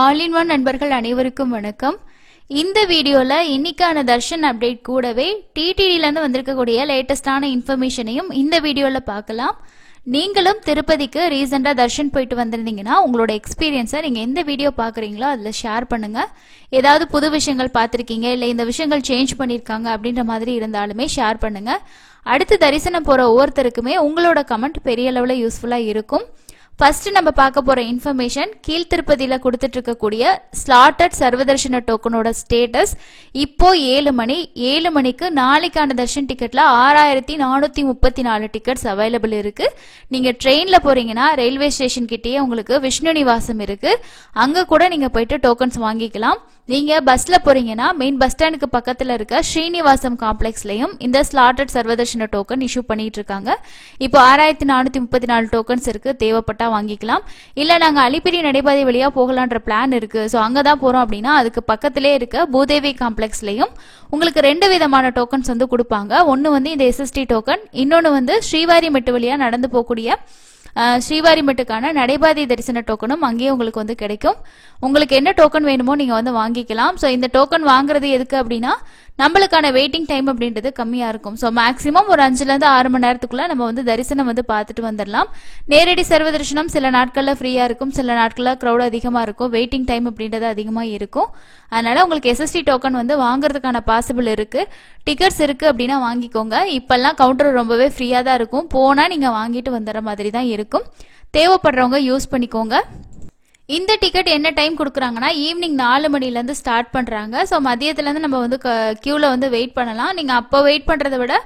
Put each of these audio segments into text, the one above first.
All in one நண்பர்கள் அனைவருக்கும் வணக்கம். இந்த வீடியோல இன்னைக்கான தர்ஷன் அப்டேட் கூடவே டிடிடில இருந்து வந்திருக்கக்கூடிய லேட்டஸ்டான இன்ஃபர்மேஷனையும் இந்த வீடியோல பார்க்கலாம். நீங்களும் திருப்பதிக்கு ரீசெண்டா தர்ஷன் போயிட்டு வந்திருந்தீங்கன்னா உங்களோட எக்ஸ்பீரியன்ஸை நீங்க எந்த வீடியோ பாக்குறீங்களோ அதுல ஷேர் பண்ணுங்க. ஏதாவது புது விஷயங்கள் பார்த்திருக்கீங்க இல்ல இந்த விஷயங்கள் சேஞ்ச் பண்ணிருக்காங்க அப்படின்ற மாதிரி இருந்தாலுமே ஷேர் பண்ணுங்க. அடுத்து தரிசனம் போற ஒவ்வொருத்தருக்குமே உங்களோட கமெண்ட் பெரிய அளவுல யூஸ்ஃபுல்லா இருக்கும். ஃபர்ஸ்ட் நம்ம பார்க்க போற இன்ஃபர்மேஷன் கீழ்த்திருப்பதியில கொடுத்துட்டு இருக்கக்கூடிய ஸ்லாட்டட் சர்வதர்ஷன டோக்கனோட ஸ்டேட்டஸ். இப்போ 7 மணிக்கு நாளைக்கான தர்ஷன் டிக்கெட்ல 6434 டிக்கெட்ஸ் அவைலபிள் இருக்கு. நீங்க ட்ரெயின்ல போறீங்கன்னா ரயில்வே ஸ்டேஷன் கிட்டேயே உங்களுக்கு விஷ்ணு நிவாசம் இருக்கு, அங்க கூட நீங்க போயிட்டு டோக்கன்ஸ் வாங்கிக்கலாம். நீங்க பஸ்ல போறீங்கன்னா மெயின் பஸ் ஸ்டாண்டுக்கு பக்கத்துல இருக்க ஸ்ரீனிவாசம் காம்ப்ளெக்ஸ்லயும் இந்த ஸ்லாட்டட் சர்வதர்ஷன டோக்கன் இஷ்யூ பண்ணிட்டு இருக்காங்க. இப்போ 6434 டோக்கன்ஸ் இருக்கு, தேவைப்பட்டா வாங்கிக்கலாம். இல்ல நாங்க அலிப்பிரி நடைபாதை வழியா போகலான்ற பிளான் இருக்கு, சோ அங்கதான் போறோம் அப்படின்னா அதுக்கு பக்கத்திலே இருக்க பூதேவி காம்ப்ளெக்ஸ்லயும் உங்களுக்கு 2 விதமான டோக்கன்ஸ் வந்து கொடுப்பாங்க. ஒன்னு வந்து இந்த எஸ்எஸ்டி டோக்கன், இன்னொன்னு வந்து ஸ்ரீவாரிமெட்டு வழியா நடந்து போகக்கூடிய ஸ்ரீவாரிமெட்டுக்கான நடைபாதை தரிசன டோக்கனும் அங்கேயே உங்களுக்கு வந்து கிடைக்கும். உங்களுக்கு என்ன டோக்கன் வேணுமோ நீங்க வந்து வாங்கிக்கலாம். சோ இந்த டோக்கன் வாங்குறது எதுக்கு அப்படின்னா நம்மளுக்கான வெயிட்டிங் டைம் அப்படின்றது கம்மியா இருக்கும். சோ மேக்ஸிமம் ஒரு 5 ல இருந்து 6 மணி நேரத்துக்குள்ள நம்ம வந்து தரிசனம் வந்து பார்த்துட்டு வந்துடலாம். நேரடி சர்வ தரிசனம் சில நாட்கள்ல ஃப்ரீயா இருக்கும், சில நாட்கள்ல கிரௌட் அதிகமா இருக்கும், வெயிட்டிங் டைம் அப்படின்றது அதிகமா இருக்கும். அதனால உங்களுக்கு எஸ்எஸ்டி டோக்கன் வந்து வாங்குறதுக்கான பாசிபிள் இருக்கு. டிக்கெட்ஸ் இருக்கு அப்படின்னா வாங்கிக்கோங்க. இப்பெல்லாம் கவுண்டர் ரொம்பவே ஃப்ரீயா தான் இருக்கும், போனா நீங்க வாங்கிட்டு வந்துடுற மாதிரி தான் இருக்கும். தேவைப்படுறவங்க யூஸ் பண்ணிக்கோங்க. இந்த டிக்கெட் என்ன டைம் கொடுக்குறாங்கன்னா ஈவினிங் 4 மணில இருந்து ஸ்டார்ட் பண்றாங்க. ஸோ மதியத்துல இருந்து நம்ம வந்து கியூல வந்து வெயிட் பண்ணலாம். நீங்க அப்போ வெயிட் பண்றதை விட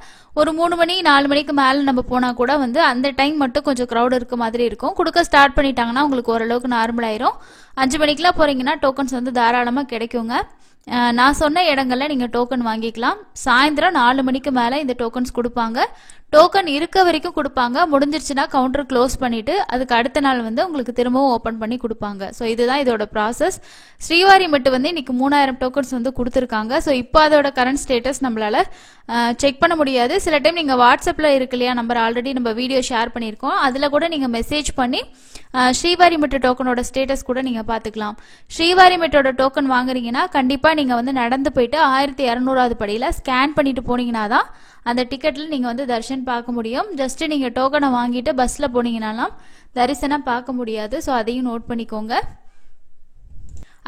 ஒரு 3 மணி 4 மணிக்கு மேல நம்ம போனா கூட வந்து அந்த டைம் மட்டும் கொஞ்சம் கிரௌட் இருக்க மாதிரி இருக்கும். கொடுக்க ஸ்டார்ட் பண்ணிட்டாங்கன்னா உங்களுக்கு ஓரளவுக்கு நார்மல் ஆயிரும். 5 மணிக்கெல்லாம் போறீங்கன்னா டோக்கன்ஸ் வந்து தாராளமா கிடைக்குங்க. நான் சொன்ன இடங்கள்ல நீங்க டோக்கன் வாங்கிக்கலாம். சாயந்தரம் 4 மணிக்கு மேல இந்த டோக்கன்ஸ் கொடுப்பாங்க. டோக்கன் இருக்க வரைக்கும் கொடுப்பாங்க, முடிஞ்சிருச்சுன்னா கவுண்டர் க்ளோஸ் பண்ணிட்டு அதுக்கு அடுத்த நாள் வந்து உங்களுக்கு திரும்பவும் ஓபன் பண்ணி கொடுப்பாங்க. ஸோ இதுதான் இதோட ப்ராசஸ். ஸ்ரீவாரிமெட்டு வந்து இன்னைக்கு 3000 டோக்கன்ஸ் வந்து கொடுத்துருக்காங்க. ஸோ இப்போ அதோட கரண்ட் ஸ்டேட்டஸ் நம்மளால செக் பண்ண முடியாது. சில டைம் நீங்க வாட்ஸ்அப்ல இருக்கு இல்லையா நம்பர், ஆல்ரெடி நம்ம வீடியோ ஷேர் பண்ணியிருக்கோம், அதுல கூட நீங்க மெசேஜ் பண்ணி ஸ்ரீவாரிமெட்டு டோக்கனோட ஸ்டேட்டஸ் கூட நீங்க பாத்துக்கலாம். ஸ்ரீவாரிமெட்டோட டோக்கன் வாங்குறீங்கன்னா கண்டிப்பா நீங்க வந்து நடந்து போயிட்டு 1200வது படியில ஸ்கேன் பண்ணிட்டு போனீங்கன்னா தான் அந்த டிக்கெட்ல நீங்க வந்து தரிசனம் பார்க்க முடியும். ஜஸ்ட் நீங்க டோக்கனை வாங்கிட்டு பஸ்ல போனீங்கன்னாலாம் தரிசனம் பார்க்க முடியாது. ஸோ அதையும் நோட் பண்ணிக்கோங்க.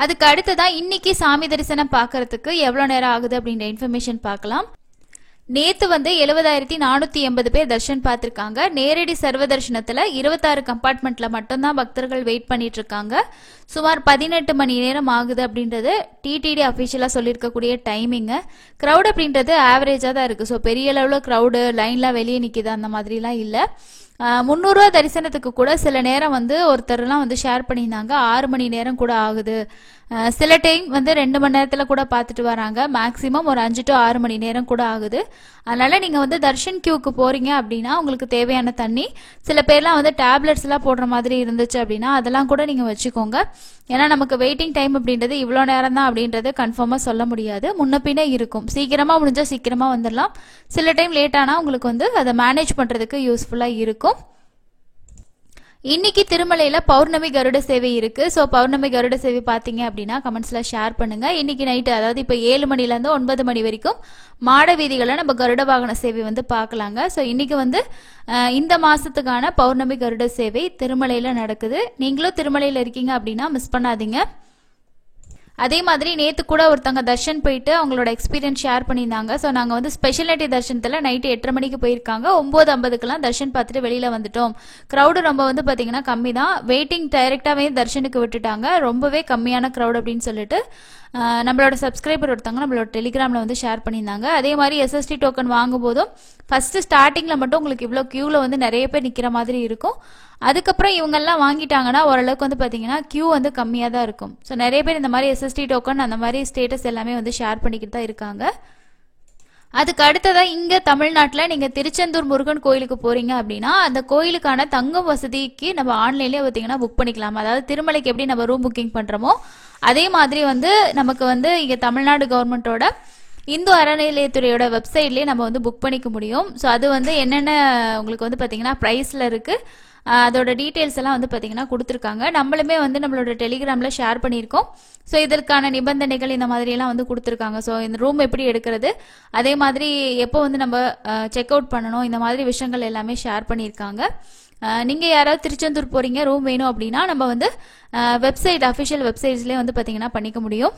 அதுக்கு அடுத்ததான் இன்னைக்கு சாமி தரிசனம் பார்க்கறதுக்கு எவ்வளவு நேரம் ஆகுது அப்படின்ற இன்ஃபர்மேஷன் பார்க்கலாம். நேத்து வந்து 70,480 பேர் தர்ஷன் பார்த்திருக்காங்க. நேரடி சர்வ தரிசனத்துல 26 கம்பார்ட்மெண்ட்ல மட்டும்தான் பக்தர்கள் வெயிட் பண்ணிட்டு இருக்காங்க. சுமார் 18 மணி நேரம் ஆகுது அப்படின்றது டிடிடி அபிஷியலா சொல்லியிருக்கக்கூடிய டைமிங். கிரௌட் அப்படின்றது ஆவரேஜா தான் இருக்கு. ஸோ பெரிய அளவுல கிரௌடு லைன்லாம் வெளியே நிக்குது அந்த மாதிரிலாம் இல்ல. 300 ரூபா தரிசனத்துக்கு கூட சில நேரம் வந்து ஒருத்தர்லாம் வந்து ஷேர் பண்ணியிருந்தாங்க 6 மணி நேரம் கூட ஆகுது, சில டைம் வந்து 2 மணி நேரத்துல கூட பார்த்துட்டு வராங்க, மேக்சிமம் ஒரு 5 to 6 மணி நேரம் கூட ஆகுது. அதனால நீங்க வந்து தர்ஷன் கியூக்கு போறீங்க அப்படின்னா உங்களுக்கு தேவையான தண்ணி, சில பேர்லாம் வந்து டேப்லெட்ஸ் எல்லாம் போடுற மாதிரி இருந்துச்சு அப்படின்னா அதெல்லாம் கூட நீங்க வச்சுக்கோங்க. ஏன்னா நமக்கு வெயிட்டிங் டைம் அப்படின்றது இவ்வளவு நேரம் தான் அப்படின்றது கன்ஃபார்மா சொல்ல முடியாது, முன்ன பின்னே இருக்கும். சீக்கிரமா முடிஞ்சா சீக்கிரமா வந்துடலாம், சில டைம் லேட் ஆனா உங்களுக்கு வந்து அதை மேனேஜ் பண்றதுக்கு யூஸ்ஃபுல்லா இருக்கும். இன்னைக்கு திருமலையில பௌர்ணமி கருட சேவை இருக்கு. சோ பௌர்ணமி கருட சேவை பாத்தீங்க அப்படின்னா கமெண்ட்ஸ்ல ஷேர் பண்ணுங்க. இன்னைக்கு நைட்டு அதாவது இப்ப 7 மணில இருந்து 9 மணி வரைக்கும் மாட வீதிகளை நம்ம கருட வாகன சேவை வந்து பாக்கலாங்க. சோ இன்னைக்கு வந்து இந்த மாசத்துக்கான பௌர்ணமி கருட சேவை திருமலையில நடக்குது. நீங்களும் திருமலையில இருக்கீங்க அப்படின்னா மிஸ் பண்ணாதீங்க. அதே மாதிரி நேத்து கூட ஒருத்தங்க தர்ஷன் போயிட்டு அவங்களோட எக்ஸ்பீரியன்ஸ் ஷேர் பண்ணியிருந்தாங்க. ஸோ நாங்கள் வந்து ஸ்பெஷாலிட்டி தர்ஷனத்தில் நைட்டு 8:30 மணிக்கு போயிருக்காங்க. 9:50க்குலாம் தர்ஷன் பார்த்துட்டு வெளியில வந்துட்டோம். க்ரௌடு ரொம்ப வந்து பார்த்தீங்கன்னா கம்மி தான், வெயிட்டிங் டைரக்டாவே தர்ஷனுக்கு விட்டுட்டாங்க, ரொம்பவே கம்மியான க்ரௌட் அப்படின்னு சொல்லிட்டு நம்மளோட சப்ஸ்கிரைபர் ஒருத்தவங்க நம்மளோட டெலிகிராம்ல வந்து ஷேர் பண்ணியிருந்தாங்க. அதே மாதிரி எஸ்எஸ்டி டோக்கன் வாங்கும் போதும் ஃபர்ஸ்ட் ஸ்டார்டிங்ல மட்டும் உங்களுக்கு இவ்வளோ கியூல வந்து நிறைய பேர் நிக்கிற மாதிரி இருக்கும். அதுக்கப்புறம் இவங்கெல்லாம் வாங்கிட்டாங்கன்னா ஓரளவுக்கு வந்து பாத்தீங்கன்னா கியூ வந்து கம்மியா தான் இருக்கும். ஸோ நிறைய பேர் இந்த மாதிரி எஸ்எஸ்டி டோக்கன் அந்த மாதிரி ஸ்டேட்டஸ் எல்லாமே வந்து ஷேர் பண்ணிக்கிட்டு தான் இருக்காங்க. அதுக்கு அடுத்ததா இங்க தமிழ்நாட்டுல நீங்க திருச்செந்தூர் முருகன் கோயிலுக்கு போறீங்க அப்படின்னா அந்த கோயிலுக்கான தங்கும் வசதிக்கு நம்ம ஆன்லைன்லயே பாத்தீங்கன்னா புக் பண்ணிக்கலாம். அதாவது திருமலைக்கு எப்படி நம்ம ரூம் புக்கிங் பண்றோமோ அதே மாதிரி வந்து நமக்கு வந்து இங்க தமிழ்நாடு கவர்மெண்டோட இந்து அறநிலையத்துறையோட வெப்சைட்லயே நம்ம வந்து புக் பண்ணிக்க முடியும். ஸோ அது வந்து என்னென்ன உங்களுக்கு வந்து பாத்தீங்கன்னா பிரைஸ்ல இருக்கு, அதோட டீடைல்ஸ் எல்லாம் வந்து பாத்தீங்கன்னா கொடுத்துருக்காங்க. நம்மளுமே வந்து நம்மளோட டெலிகிராம்ல ஷேர் பண்ணியிருக்கோம். ஸோ இதற்கான நிபந்தனைகள் இந்த மாதிரி எல்லாம் வந்து கொடுத்துருக்காங்க. ஸோ இந்த ரூம் எப்படி எடுக்கிறது, அதே மாதிரி எப்போ வந்து நம்ம செக் அவுட் பண்ணணும், இந்த மாதிரி விஷயங்கள் எல்லாமே ஷேர் பண்ணியிருக்காங்க. நீங்க யாராவது திருச்செந்தூர் போறீங்க, ரூம் வேணும் அப்படின்னா நம்ம வந்து வெப்சைட் அஃபிஷியல் வெப்சைட்ஸ்லேயே வந்து பாத்தீங்கன்னா பண்ணிக்க முடியும்.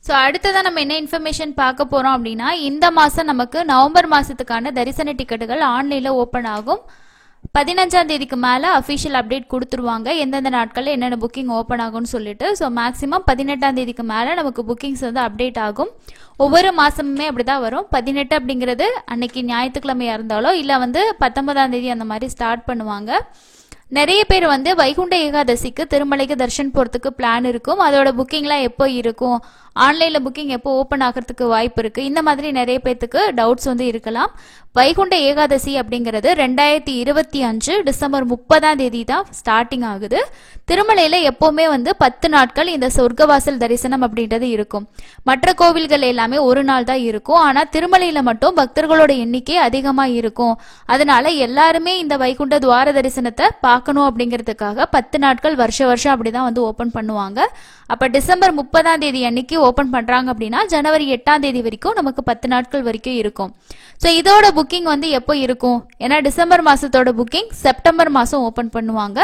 ஸோ அடுத்ததான் நம்ம என்ன இன்ஃபர்மேஷன் பார்க்க போறோம் அப்படின்னா, இந்த மாசம் நமக்கு நவம்பர் மாசத்துக்கான தரிசன டிக்கெட்டுகள் ஆன்லைன்ல ஓபன் ஆகும். 15ஆம் தேதிக்கு மேல அபிஷியல் அப்டேட் கொடுத்துருவாங்க, எந்தெந்த நாட்கள்ல என்னென்ன புக்கிங் ஓபன் ஆகும்னு சொல்லிட்டு. ஸோ மேக்ஸிமம் 18ஆம் தேதிக்கு மேல நமக்கு புக்கிங்ஸ் வந்து அப்டேட் ஆகும். ஒவ்வொரு மாசமுமே அப்படிதான் வரும். 18 அப்படிங்கிறது அன்னைக்கு ஞாயிற்றுக்கிழமையா இருந்தாலோ இல்ல வந்து 19ஆம் தேதி அந்த மாதிரி ஸ்டார்ட் பண்ணுவாங்க. நிறைய பேர் வந்து வைகுண்ட ஏகாதசிக்கு திருமலைக்கு தர்ஷன் போறதுக்கு பிளான் இருக்கும். அதோட புக்கிங்லாம் எப்போ இருக்கும், ஆன்லைன்ல புக்கிங் எப்போ ஓபன் ஆகிறதுக்கு வாய்ப்பு இருக்கு, இந்த மாதிரி நிறைய பேருக்கு டவுட்ஸ் வந்து இருக்கலாம். வைகுண்ட ஏகாதசி அப்படிங்கிறது 2025 டிசம்பர் 30ஆம் தேதி தான் ஸ்டார்டிங் ஆகுது. திருமலையில எப்பவுமே வந்து 10 நாட்கள் இந்த சொர்க்கவாசல் தரிசனம் அப்படின்றது இருக்கும். மற்ற கோவில்கள் எல்லாமே ஒரு நாள் தான் இருக்கும். ஆனா திருமலையில மட்டும் பக்தர்களோட எண்ணிக்கை அதிகமா இருக்கும். அதனால எல்லாருமே இந்த வைகுண்ட துவார தரிசனத்தை பார்க்கணும் அப்படிங்கிறதுக்காக 10 நாட்கள் வருஷம் அப்படிதான் வந்து ஓபன் பண்ணுவாங்க. அப்ப டிசம்பர் 30ஆம் தேதி அன்னைக்கு ஓபன் பண்றாங்க அப்படின்னா ஜனவரி 8ஆம் தேதி வரைக்கும் நமக்கு 10 நாட்கள் வரைக்கும் இருக்கும். ஸோ இதோட புக்கிங் வந்து எப்போ இருக்கும், ஏன்னா டிசம்பர் மாசத்தோட புக்கிங் செப்டம்பர் மாசம் ஓபன் பண்ணுவாங்க.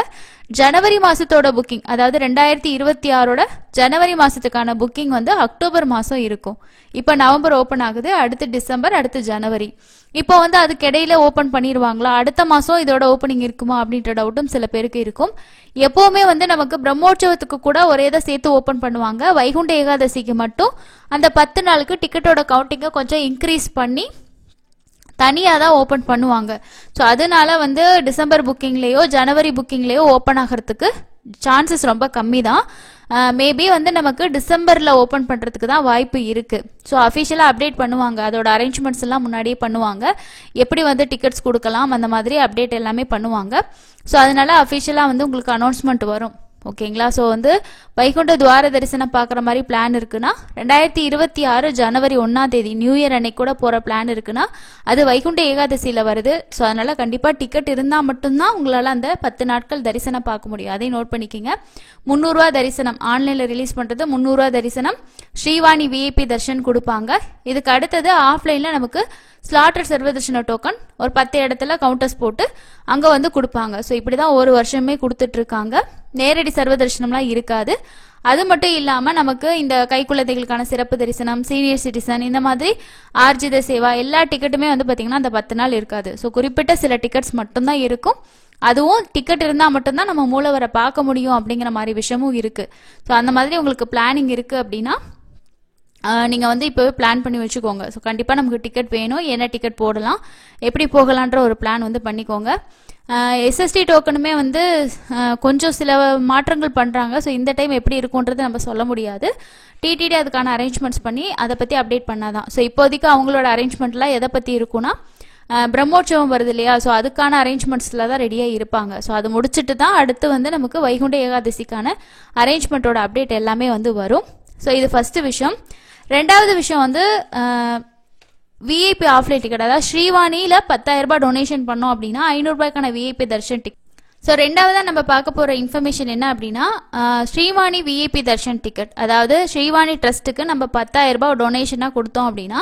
ஜனவரி மாசத்தோட புக்கிங், அதாவது 2026ஓட ஜனவரி மாசத்துக்கான புக்கிங் வந்து அக்டோபர் மாசம் இருக்கும். இப்ப நவம்பர் ஓபன் ஆகுது, அடுத்து டிசம்பர், அடுத்து ஜனவரி. இப்போ வந்து அதுக்கு இடையில ஓபன் பண்ணிடுவாங்களா, அடுத்த மாசம் இதோட ஓபனிங் இருக்குமா அப்படின்ற டவுட்டும் சில பேருக்கு இருக்கும். எப்பவுமே வந்து நமக்கு பிரம்மோற்சவத்துக்கு கூட ஒரே தான் சேர்த்து ஓபன் பண்ணுவாங்க. வைகுண்ட ஏகாதசிக்கு மட்டும் அந்த 10 நாளுக்கு டிக்கெட்டோட கவுண்டிங்கை கொஞ்சம் இன்க்ரீஸ் பண்ணி தனியாக தான் ஓப்பன் பண்ணுவாங்க. ஸோ அதனால வந்து டிசம்பர் புக்கிங்லேயோ ஜனவரி புக்கிங்லேயோ ஓப்பன் ஆகிறதுக்கு சான்சஸ் ரொம்ப கம்மி தான். மேபி வந்து நமக்கு டிசம்பரில் ஓப்பன் பண்ணுறதுக்கு தான் வாய்ப்பு இருக்குது. ஸோ அஃபிஷியலாக அப்டேட் பண்ணுவாங்க, அதோட அரேஞ்ச்மெண்ட்ஸ் எல்லாம் முன்னாடியே பண்ணுவாங்க, எப்படி வந்து டிக்கெட்ஸ் கொடுக்கலாம் அந்த மாதிரி அப்டேட் எல்லாமே பண்ணுவாங்க. ஸோ அதனால அஃபிஷியலாக வந்து உங்களுக்கு அனௌன்ஸ்மெண்ட் வரும். ஓகேங்களா. ஸோ வந்து வைகுண்ட துவார தரிசனம் பார்க்குற மாதிரி பிளான் இருக்குன்னா 2026 ஜனவரி 1ஆம் தேதி நியூ இயர் அன்னைக்கு கூட போகிற பிளான் இருக்குன்னா அது வைகுண்ட ஏகாதசியில் வருது. ஸோ அதனால கண்டிப்பாக டிக்கெட் இருந்தால் மட்டும்தான் உங்களால் அந்த 10 நாட்கள் தரிசனம் பார்க்க முடியும். அதையும் நோட் பண்ணிக்கிங்க. 300 ரூபா தரிசனம் ஆன்லைனில் ரிலீஸ் பண்ணுறது, 300 ரூபா தரிசனம் ஸ்ரீவாணி விஐபி தர்ஷன் கொடுப்பாங்க. இதுக்கு அடுத்தது ஆஃப்லைனில் நமக்கு ஸ்லாட்டர் சர்வதர்ஷன டோக்கன் ஒரு 10 இடத்துல கவுண்டர்ஸ் போட்டு அங்கே வந்து கொடுப்பாங்க. ஸோ இப்படி தான் ஒரு வருஷமே கொடுத்துட்டு இருக்காங்க. நேரடி சர்வதர்ஷனம்லாம் இருக்காது. அது மட்டும் இல்லாமல் நமக்கு இந்த கைக்குழந்தைகளுக்கான சிறப்பு தரிசனம், சீனியர் சிட்டிசன், இந்த மாதிரி ஆர்ஜித சேவா எல்லா டிக்கெட்டுமே வந்து பார்த்தீங்கன்னா அந்த 10 நாள் இருக்காது. ஸோ குறிப்பிட்ட சில டிக்கெட்ஸ் மட்டும்தான் இருக்கும். அதுவும் டிக்கெட் இருந்தால் மட்டும்தான் நம்ம மூலவரை பார்க்க முடியும் அப்படிங்கிற மாதிரி விஷயமும் இருக்கு. ஸோ அந்த மாதிரி உங்களுக்கு பிளானிங் இருக்கு அப்படின்னா நீங்கள் வந்து இப்போவே பிளான் பண்ணி வச்சுக்கோங்க. ஸோ கண்டிப்பாக நமக்கு டிக்கெட் வேணும், என்ன டிக்கெட் போடலாம், எப்படி போகலான்ற ஒரு பிளான் வந்து பண்ணிக்கோங்க. எஸ்எஸ்டி டோக்கனுமே வந்து கொஞ்சம் சில மாற்றங்கள் பண்ணுறாங்க. ஸோ இந்த டைம் எப்படி இருக்கும்ன்றது நம்ம சொல்ல முடியாது. டிடிடி அதுக்கான அரேஞ்ச்மெண்ட்ஸ் பண்ணி அதை பற்றி அப்டேட் பண்ணாதான். ஸோ இப்போதைக்கு அவங்களோட அரேஞ்ச்மெண்ட்லாம் எதை பற்றி இருக்குன்னா பிரம்மோற்சவம் வருது இல்லையா, ஸோ அதுக்கான அரேஞ்ச்மெண்ட்ஸில் தான் ரெடியாக இருப்பாங்க. ஸோ அது முடிச்சுட்டு தான் அடுத்து வந்து நமக்கு வைகுண்ட ஏகாதசிக்கான அரேஞ்ச்மெண்ட்டோட அப்டேட் எல்லாமே வந்து வரும். ஸோ இது ஃபர்ஸ்ட் விஷயம். ரெண்டாவது விஷயம் வந்து விஐபி ஆஃப்லைன் டிக்கெட், அதாவது ஸ்ரீவாணியில் 10,000 ரூபாய் டொனேஷன் பண்ணோம் அப்படின்னா 500 ரூபாய்க்கான விஐபி தர்ஷன் டிக்கெட். ஸோ ரெண்டாவதாக நம்ம பார்க்க போகிற இன்ஃபர்மேஷன் என்ன அப்படின்னா ஸ்ரீவாணி விஐபி தர்ஷன் டிக்கெட், அதாவது ஸ்ரீவாணி ட்ரஸ்ட்டுக்கு நம்ம 10,000 ரூபாய் டொனேஷனாக கொடுத்தோம் அப்படின்னா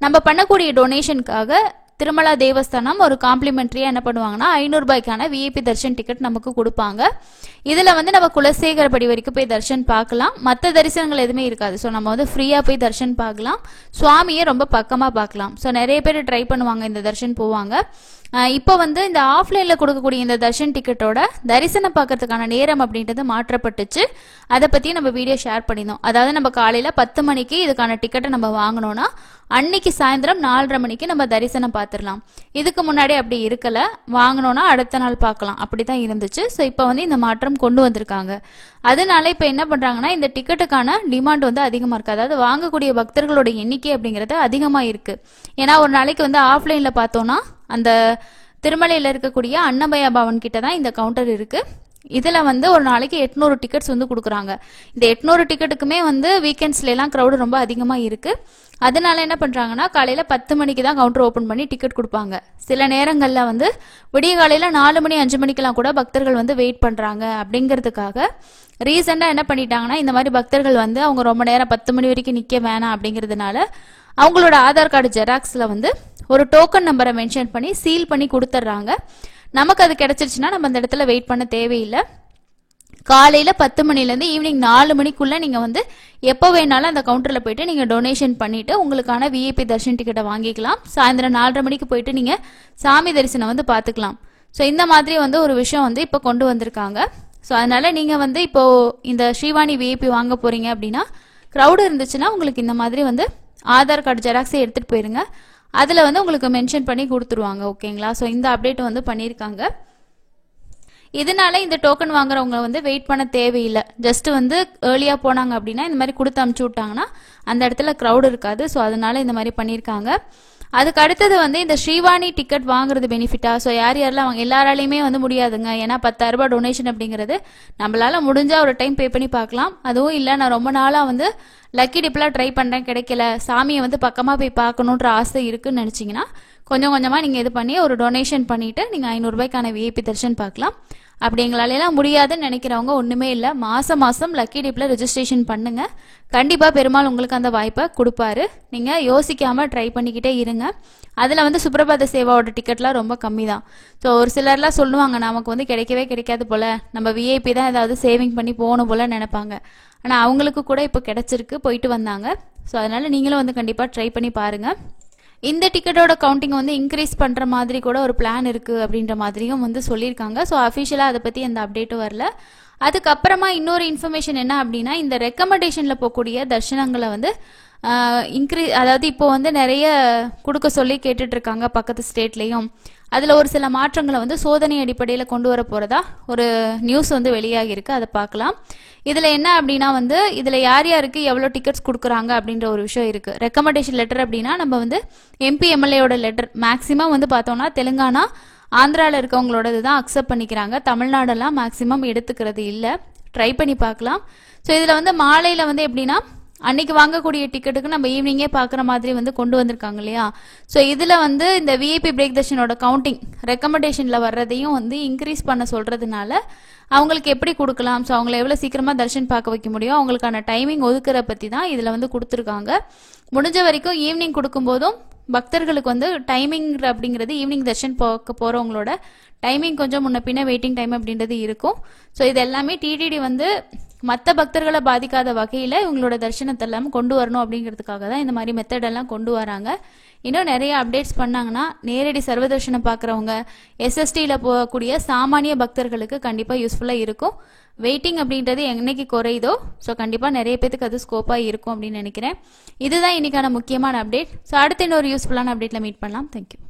நம்ம பண்ணக்கூடிய டொனேஷனுக்காக திருமலா தேவஸ்தானம் ஒரு காம்ப்ளிமெண்ட்ரியா என்ன பண்ணுவாங்கன்னா 500 ரூபாய்க்கான விஐபி தர்ஷன் டிக்கெட் நமக்கு கொடுப்பாங்க. இதுல வந்து நம்ம குலசேகரபடி வரைக்கும் போய் தர்ஷன் பார்க்கலாம், மற்ற தரிசனங்கள் எதுவுமே இருக்காது. ஸோ நம்ம வந்து ஃப்ரீயா போய் தர்ஷன் பார்க்கலாம், சுவாமியை ரொம்ப பக்கமா பார்க்கலாம். ஸோ நிறைய பேர் ட்ரை பண்ணுவாங்க, இந்த தர்ஷன் போவாங்க. இப்போ வந்து இந்த ஆஃப்லைன்ல கொடுக்கக்கூடிய இந்த தர்ஷன் டிக்கெட்டோட தரிசனம் பார்க்கறதுக்கான நேரம் அப்படின்றது மாற்றப்பட்டுச்சு. அதை பத்தி நம்ம வீடியோ ஷேர் பண்ணியிருந்தோம். அதாவது நம்ம காலையில 10 மணிக்கு இதுக்கான டிக்கெட்டை நம்ம வாங்கினோம்னா அன்னைக்கு சாயந்தரம் 4:30 மணிக்கு நம்ம தரிசனம் பார்த்துடலாம். இதுக்கு முன்னாடி அப்படி இருக்கல, வாங்கினோம்னா அடுத்த நாள் பார்க்கலாம், அப்படிதான் இருந்துச்சு. ஸோ இப்போ வந்து இந்த மாற்றம் கொண்டு வந்திருக்காங்க. அதனால இப்போ என்ன பண்றாங்கன்னா இந்த டிக்கெட்டுக்கான டிமாண்ட் வந்து அதிகமா இருக்கு, அதாவது வாங்கக்கூடிய பக்தர்களோட எண்ணிக்கை அப்படிங்கிறது அதிகமா இருக்கு. ஏன்னா ஒரு நாளைக்கு வந்து ஆஃப்லைன்ல பார்த்தோம்னா அந்த திருமலையில இருக்கக்கூடிய அன்னமய பவன் கிட்ட தான் இந்த கவுண்டர் இருக்கு. இதுல வந்து ஒரு நாளைக்கு 800 டிக்கெட்ஸ் வந்து கொடுக்குறாங்க. இந்த 800 டிக்கெட்டுக்குமே வந்து வீக்கெண்ட்ஸ்ல எல்லாம் கிரௌடு ரொம்ப அதிகமா இருக்கு. அதனால என்ன பண்றாங்கன்னா காலையில 10 மணிக்கு தான் கவுண்டர் ஓபன் பண்ணி டிக்கெட் கொடுப்பாங்க. சில நேரங்கள்ல வந்து விடிய காலையில 4 மணி 5 மணிக்கெல்லாம் கூட பக்தர்கள் வந்து வெயிட் பண்றாங்க. அப்படிங்கிறதுக்காக ரீசெண்டா என்ன பண்ணிட்டாங்கன்னா இந்த மாதிரி பக்தர்கள் வந்து அவங்க ரொம்ப நேரம் 10 மணி வரைக்கும் நிக்க வேணாம் அப்படிங்கிறதுனால அவங்களோட ஆதார் கார்டு ஜெராக்ஸ்ல வந்து ஒரு டோக்கன் நம்பரை மென்ஷன் பண்ணி சீல் பண்ணி கொடுத்துட்றாங்க. நமக்கு அது கிடைச்சிருச்சுன்னா நம்ம அந்த இடத்துல வெயிட் பண்ண தேவையில்லை. காலையில 10 மணிலேருந்து ஈவினிங் 4 மணிக்குள்ள நீங்க வந்து எப்போ வேணாலும் அந்த கவுண்டர்ல போயிட்டு நீங்க டொனேஷன் பண்ணிட்டு உங்களுக்கான விஐபி தர்ஷன் டிக்கெட்டை வாங்கிக்கலாம். சாயந்தரம் 4:30 மணிக்கு போயிட்டு நீங்க சாமி தரிசனம் வந்து பாத்துக்கலாம். ஸோ இந்த மாதிரி வந்து ஒரு விஷயம் வந்து இப்போ கொண்டு வந்திருக்காங்க. ஸோ அதனால நீங்க வந்து இப்போ இந்த ஸ்ரீவாணி விஐபி வாங்க போறீங்க அப்படின்னா கிரௌடு இருந்துச்சுன்னா உங்களுக்கு இந்த மாதிரி வந்து ஆதார் கார்டு ஜெராக்ஸை எடுத்துட்டு போயிருங்க. அதுல வந்து உங்களுக்கு மென்ஷன் பண்ணி கொடுத்துருவாங்க. ஓகேங்களா? ஸோ இந்த அப்டேட் வந்து பண்ணியிருக்காங்க. இதனால இந்த டோக்கன் வாங்குறவங்க வந்து வெயிட் பண்ண தேவையில்லை. ஜஸ்ட் வந்து ஏர்லியா போனாங்க அப்படின்னா இந்த மாதிரி கொடுத்து அமுச்சு விட்டாங்கன்னா அந்த இடத்துல கிரௌட் இருக்காது. ஸோ அதனால இந்த மாதிரி பண்ணியிருக்காங்க. அதுக்கு அடுத்தது வந்து இந்த ஸ்ரீவாணி டிக்கெட் வாங்குறது பெனிஃபிட்டா? ஸோ யார் யாரெல்லாம் எல்லாராலையுமே வந்து முடியாதுங்க. ஏன்னா 10,000 ரூபாய் டொனேஷன் அப்படிங்கிறது நம்மளால முடிஞ்சா ஒரு டைம் பே பண்ணி பார்க்கலாம். அதுவும் இல்லை நான் ரொம்ப நாளா வந்து லக்கி டிப்லாம் ட்ரை பண்றேன் கிடைக்கல, சாமியை வந்து பக்கமா போய் பார்க்கணுன்ற ஆசை இருக்குன்னு நினைச்சீங்கன்னா கொஞ்சம் கொஞ்சமா நீங்க இது பண்ணி ஒரு டொனேஷன் பண்ணிட்டு நீங்க 500 ரூபாய்க்கான விஐபி தர்ஷன் பார்க்கலாம். அப்படி எங்களால எல்லாம் முடியாதுன்னு நினைக்கிறவங்க ஒண்ணுமே இல்லை, மாசம் மாசம் லக்கி டிப்ல ரெஜிஸ்ட்ரேஷன் பண்ணுங்க. கண்டிப்பா பெருமாள் உங்களுக்கு அந்த வாய்ப்பை கொடுப்பாரு. நீங்க யோசிக்காம ட்ரை பண்ணிக்கிட்டே இருங்க. அதுல வந்து சுப்ரபாத சேவாவோட டிக்கெட்லாம் ரொம்ப கம்மி தான். ஸோ ஒரு சிலர்லாம் சொல்லுவாங்க நமக்கு வந்து கிடைக்கவே கிடைக்காது போல, நம்ம விஐபி தான் ஏதாவது சேவிங் பண்ணி போகணும் போல நினைப்பாங்க. ஆனா அவங்களுக்கு கூட இப்போ கிடைச்சிருக்கு, போயிட்டு வந்தாங்க. ஸோ அதனால நீங்களும் வந்து கண்டிப்பா ட்ரை பண்ணி பாருங்க. இந்த டிக்கெட்டோட கவுண்டிங் வந்து இன்க்ரீஸ் பண்ற மாதிரி கூட ஒரு பிளான் இருக்கு அப்படின்ற மாதிரியும் வந்து சொல்லியிருக்காங்க. ஸோ அஃபிஷியலா அதை பத்தி எந்த அப்டேட்டும் வரல. அதுக்கப்புறமா இன்னொரு இன்ஃபர்மேஷன் என்ன அப்படின்னா இந்த ரெக்கமெண்டேஷன்ல போகக்கூடிய தர்ஷனங்களை வந்து அதாவது இப்போ வந்து நிறைய கொடுக்க சொல்லி கேட்டுட்டு இருக்காங்க பக்கத்து ஸ்டேட்லயும். அதுல ஒரு சில மாற்றங்களை வந்து சோதனை அடிப்படையில கொண்டு வர போறதா ஒரு நியூஸ் வந்து வெளியாகி இருக்கு. அதை பார்க்கலாம். இதுல என்ன அப்படின்னா வந்து இதுல யார் யாருக்கு எவ்வளவு டிக்கெட்ஸ் கொடுக்குறாங்க அப்படின்ற ஒரு விஷயம் இருக்கு. ரெக்கமெண்டேஷன் லெட்டர் அப்படின்னா நம்ம வந்து எம்பி எம்எல்ஏயோட லெட்டர் மேக்சிமம் வந்து பார்த்தோம்னா தெலுங்கானா ஆந்திரால இருக்கவங்களோட இதுதான் அக்செப்ட் பண்ணிக்கிறாங்க. தமிழ்நாடெல்லாம் மேக்சிமம் எடுத்துக்கிறது இல்லை. ட்ரை பண்ணி பார்க்கலாம். ஸோ இதுல வந்து மாலையில வந்து எப்படின்னா அன்னைக்கு வாங்கக்கூடிய டிக்கெட்டுக்கு நம்ம ஈவினிங்கே பாக்குற மாதிரி வந்து கொண்டு வந்திருக்காங்க இல்லையா? ஸோ இதுல வந்து இந்த விஐபி பிரேக் தர்ஷனோட கவுண்டிங் ரெக்கமெண்டேஷன்ல வர்றதையும் வந்து இன்க்ரீஸ் பண்ண சொல்றதுனால அவங்களுக்கு எப்படி கொடுக்கலாம், ஸோ அவங்களை எவ்வளவு சீக்கிரமா தர்ஷன் பார்க்க வைக்க முடியும், அவங்களுக்கான டைமிங் ஒதுக்குற பத்தி தான் இதுல வந்து கொடுத்துருக்காங்க. முடிஞ்ச வரைக்கும் ஈவினிங் கொடுக்கும் போதும் பக்தர்களுக்கு வந்து டைமிங் அப்படிங்கிறது ஈவினிங் தர்ஷன் பார்க்க போறவங்களோட டைமிங் கொஞ்சம் முன்ன பின்ன வெயிட்டிங் டைம் அப்படின்றது இருக்கும். ஸோ இது எல்லாமே டிடிடி வந்து மற்ற பக்தர்களை பாதிக்காத வகையில இவங்களோட தரிசனத்தை எல்லாம் கொண்டு வரணும் அப்படிங்கிறதுக்காக தான் இந்த மாதிரி மெத்தட் எல்லாம் கொண்டு வராங்க. இன்னும் நிறைய அப்டேட்ஸ் பண்ணாங்கன்னா நேரடி சர்வ தரிசனம் பார்க்குறவங்க எஸ்எஸ்டியில் போகக்கூடிய சாமானிய பக்தர்களுக்கு கண்டிப்பாக யூஸ்ஃபுல்லாக இருக்கும். வெயிட்டிங் அப்படின்றது என்னைக்கு குறையுதோ ஸோ கண்டிப்பாக நிறைய பேருக்கு அது ஸ்கோப்பாக இருக்கும் அப்படின்னு நினைக்கிறேன். இதுதான் இன்னைக்கான முக்கியமான அப்டேட். ஸோ அடுத்த இன்னொரு யூஸ்ஃபுல்லான அப்டேட்ல மீட் பண்ணலாம். தேங்க்யூ.